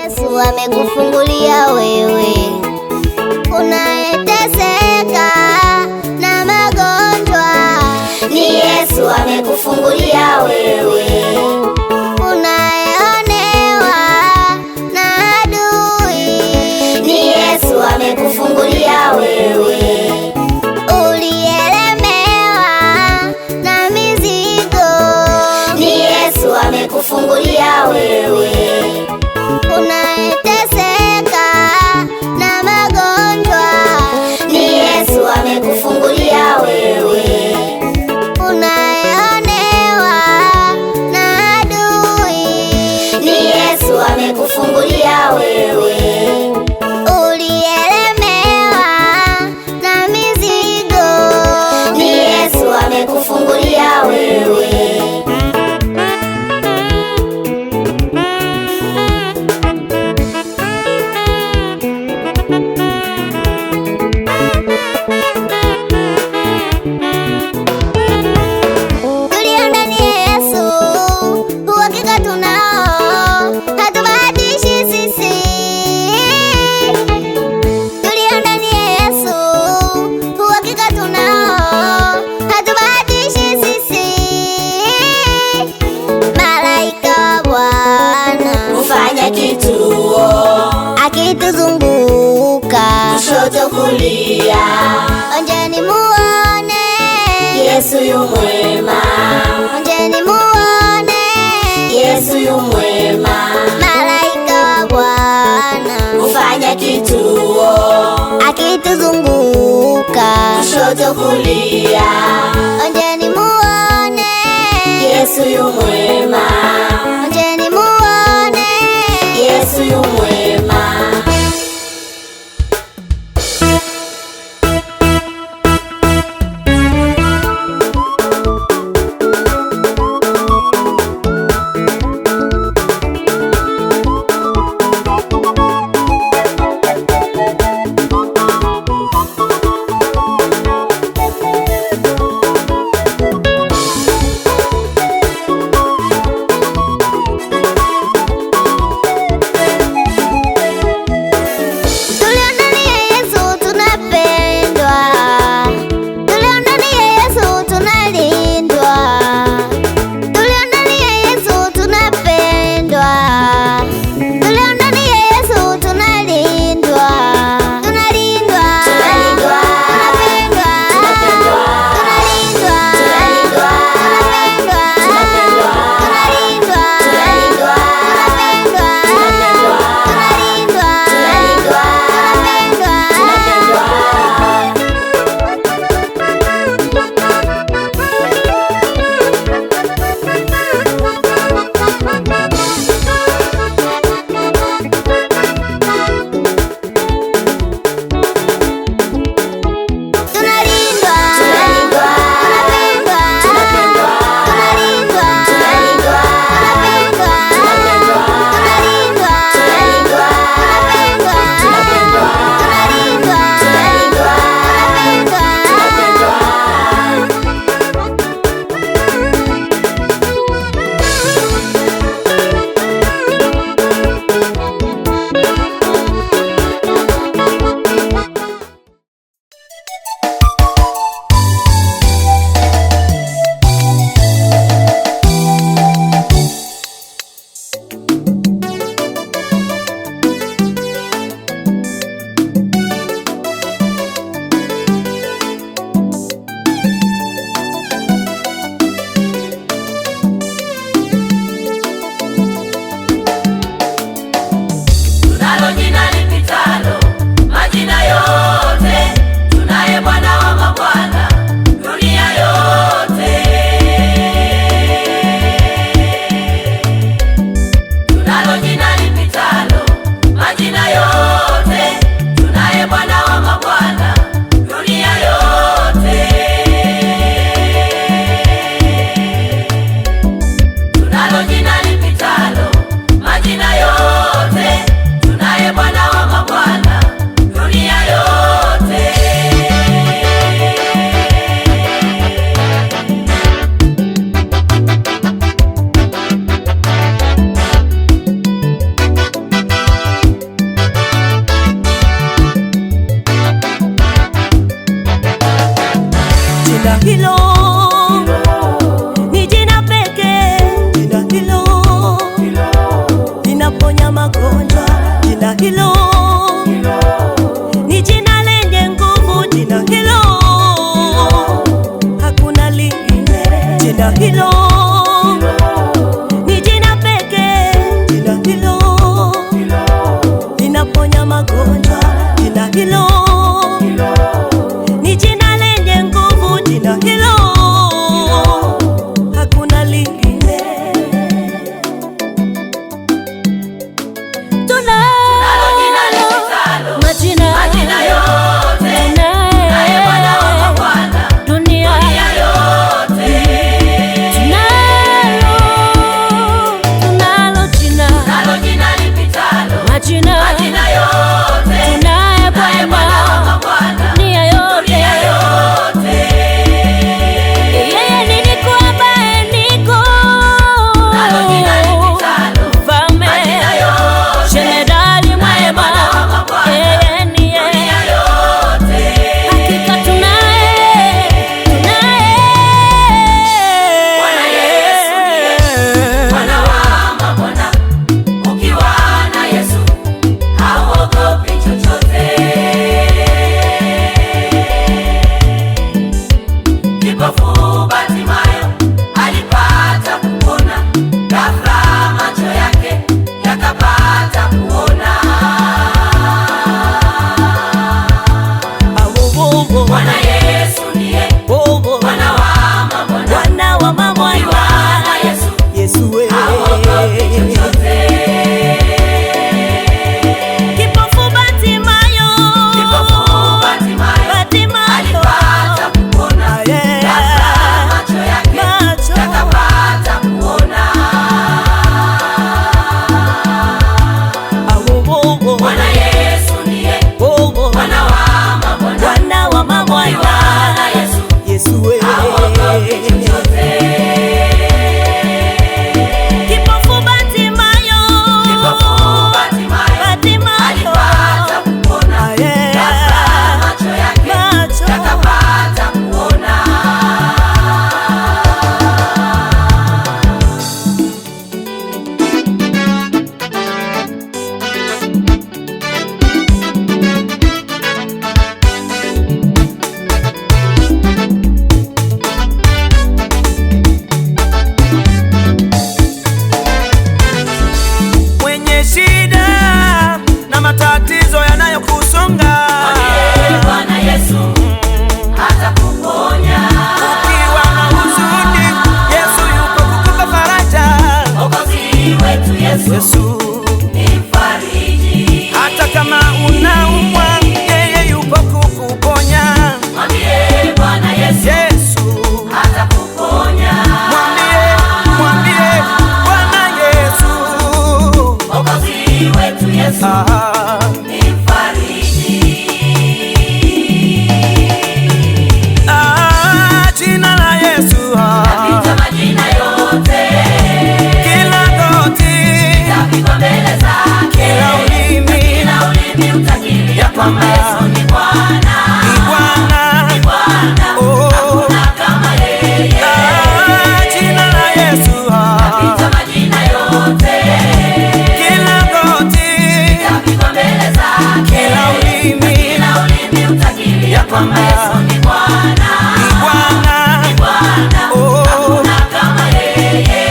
Yesu amekufungulia wewe unayeteseka na magonjwa. Ni Yesu amekufungulia wewe unayeonewa na adui. Ni Yesu amekufungulia wewe ulielemewa na mizigo. Ni Yesu amekufungulia wewe unayeteseka na magonjwa. Ni Yesu amekufungulia wewe unayeonewa na adui. Ni Yesu amekufungulia wewe ulielemewa na mizigo. Ni Yesu amekufungulia wewe Tulio ndani ya Yesu, uhakika tunao, hatubahatishi sisi. Tulio ndani ya Yesu, uhakika tunao, hatubahatishi sisi. Malaika wa Bwana Ufanya kituo akituzunguka, kushoto kulia, onjeni muone Yesu yu mwema, onjeni muone Yesu yu mwema. malaika wa Bwana Ufanya kituo akituzunguka, kushoto kulia, onjeni muone Yesu yu mwema, onjeni muone Yesu yu mwema. Jina hilo ni jina pekee, jina hilo linaponya magonjwa, jina hilo ni jina lenye nguvu, jina hilo hakuna lingine. Jina hilo ni jina pekee, jina hilo linaponya magonjwa, jina hilo ni jina lenye nguvu, jina hilo hakuna lingine. Tunalo jina lipitalo majina yote, naye Bwana wa mabwana dunia yote. Tunalo jina lipitalo majina yote, naye Bwana wa mabwana dunia yote. Yeye ni niko ambaye niko, nalo jina lipitalo mfalme jemedali mwema, yeye ni dunia yote. Hakika tunaye Bwana Yesu ndiye Bwana wa mabwana. Ukiwa na Yesu hauogopi chochote. Kipofu Bartimayo alipata kuona, ghafla macho yake yakapata kuona. Bwana Yesu ndiye Bwana wa mabwana. Bwana wa mabwana, Ukiwa na Yesu Yesu wewe. hauogopi chochote. Kipofu Bartimayo Alipata kuona, ghafla macho yake yakapata kuona. Bwana Yesu ndiye Bwana wa mabwana. Bwana wa mabwana, Ukiwa na Yesu Yesu wewe. hauogopi chochote. Kipofu Bartimayo Alipata kuona, ghafla macho yake yakapata kuona. Mwenye shida na matatizo yanayokusonga, Mwambie Bwana Yesu atakuponya. ukiwa na huzuni, Yesu yuko kukupa faraja. Mwokozi wetu Yesu Yesu, ni mfariji. hata kama unaumwa, yeye yuko kukuponya. Mwambie Bwana Yesu Yesu, atakuponya. mwambie Bwana Yesu, Mwokozi wetu Yesu ni mfariji. jina la Yesu, Napita majina yote, kila goti, tapigwa mbele zake. kila ulimi, Kila ulimi utakiri ya kwamba Yesu ni Bwana. ni Bwana. Ni Bwana, Oh. hakuna kama yeye. Jina la Yesu, Napita majina yote, kila goti, tapigwa mbele zake. kila ulimi, Kila ulimi utakiri ya kwamba Yesu ni Bwana. ni Bwana. Ni Bwana, Oh. hakuna kama yeye.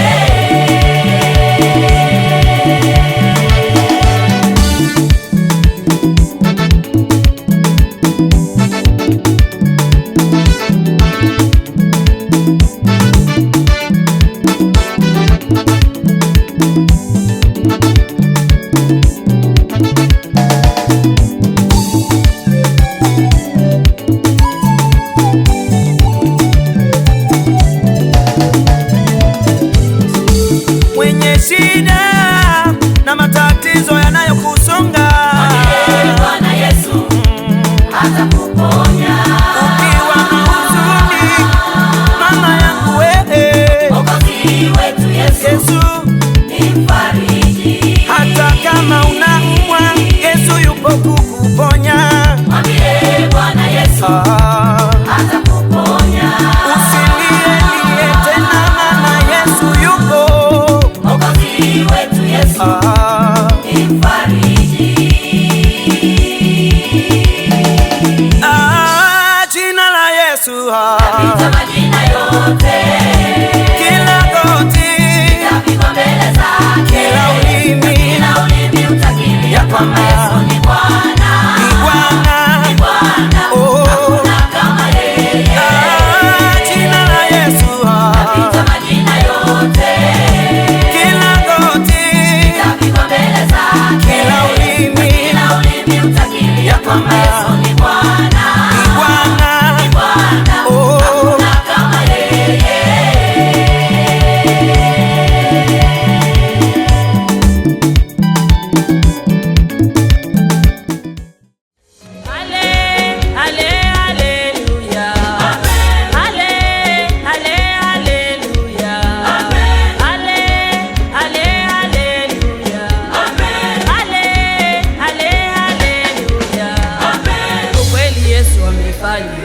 Mwenye shida na matatizo yanayokusonga, Mwambie Bwana Yesu atakuponya. ukiwa na huzuni, mama yangu wewe, Mwokozi wetu Yesu Yesu, ni mfariji. hata kama unaumwa, Yesu yupo kukuponya. Mwambie Bwana Yesu atakuponya. kwamba Yesu ni Bwana, ni Bwana, ni Bwana, hakuna kama yeye. Jina la Yesu Napita majina yote, kila goti litapigwa mbele zake, kila ulimi utakiri ya kwamba Yesu ni Bwana, ni Bwana, ni Bwana, hakuna kama yeye.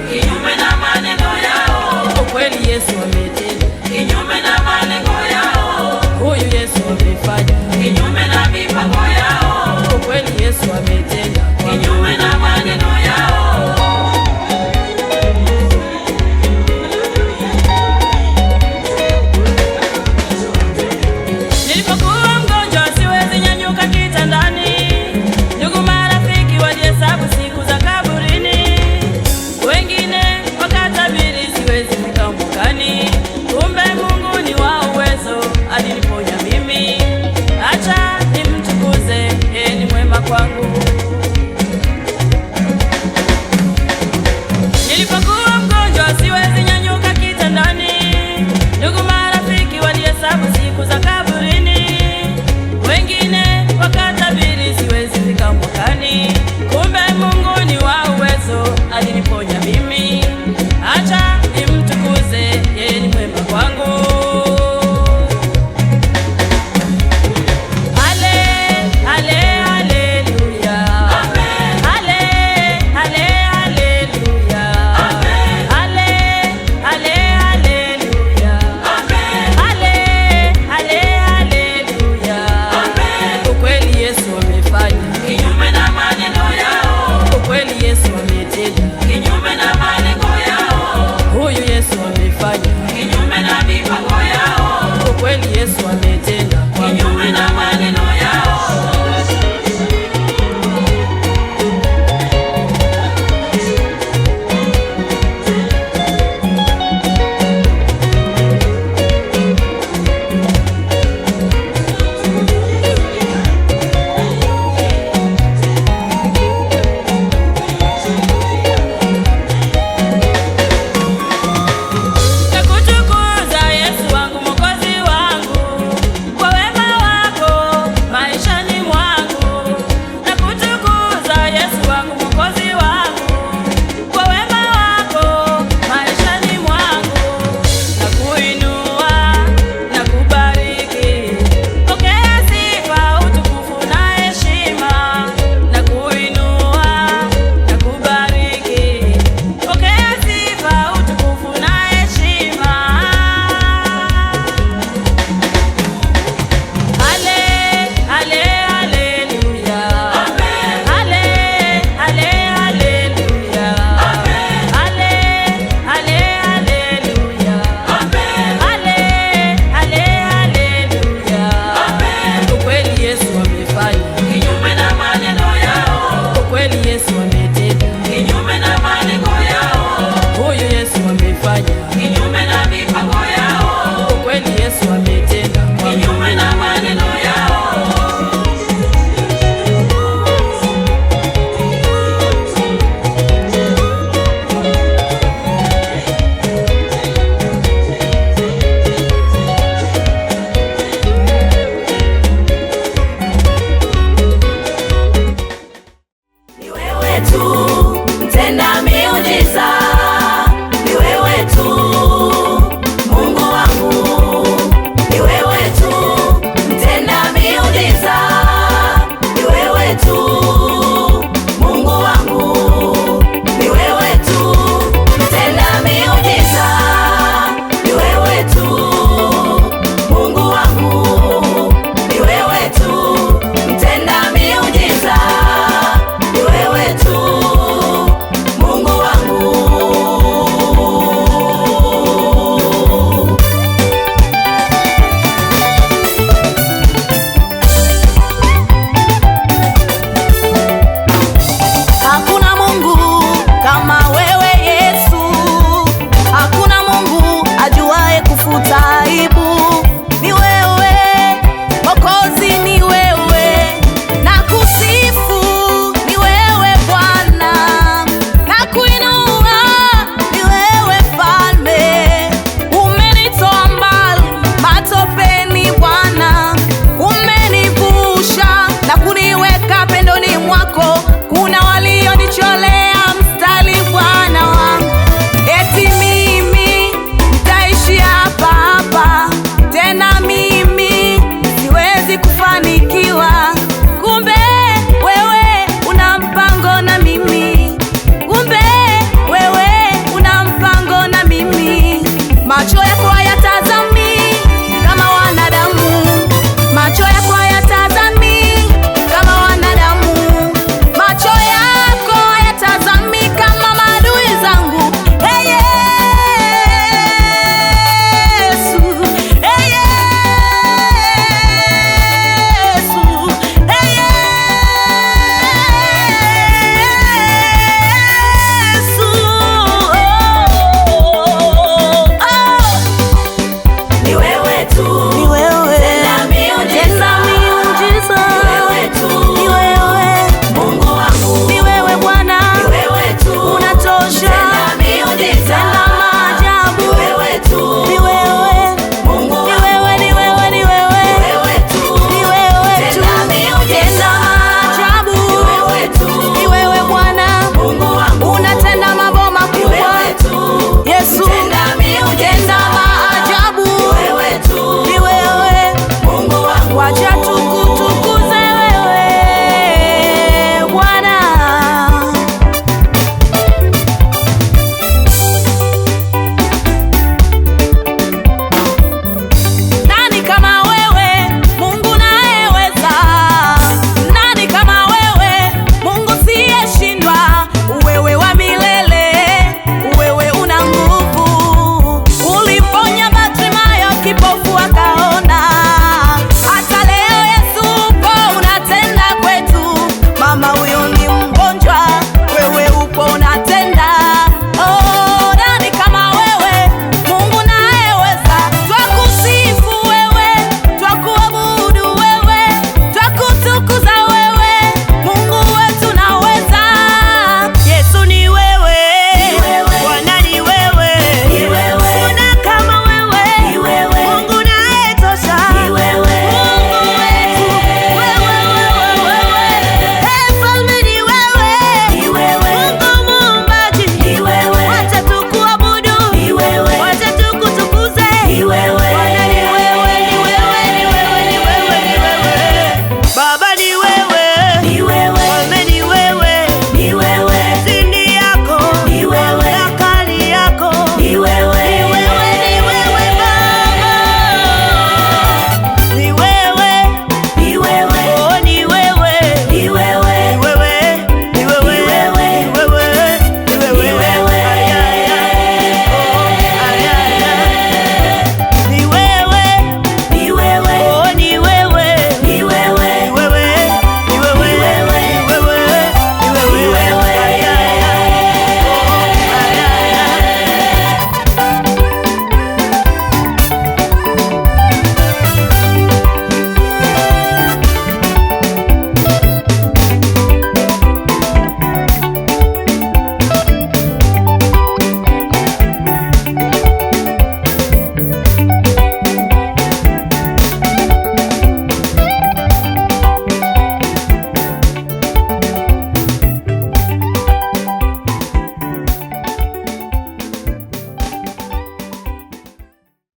Kinyume na maneno yao, Ukweli Yesu ametenda, kinyume na malengo yao, huyu Yesu amefanya. kinyume na mipango yao, Ukweli Yesu ametenda, kinyume na maneno yao. nilipokuwa mgonjwa siwezi nyanyuka kitandani, ndugu marafiki walihesabu siku za kaburini, wengine wakatabiri siwezi fika mwakani, kumbe Mungu ni wa uwezo, aliniponya mimi. Acha nimtukuze, yeye ni mwema kwangu. Nilipokuwa mgonjwa siwezi nyanyuka kitandani, ndugu marafiki walihesabu siku za kaburini, wengine wakatabiri siwezi fika mwakani, kumbe Mungu ni wa uwezo, aliniponya mimi. Acha nimtukuze, yeye ni mwema kwangu. Ukweli Yesu amefanya.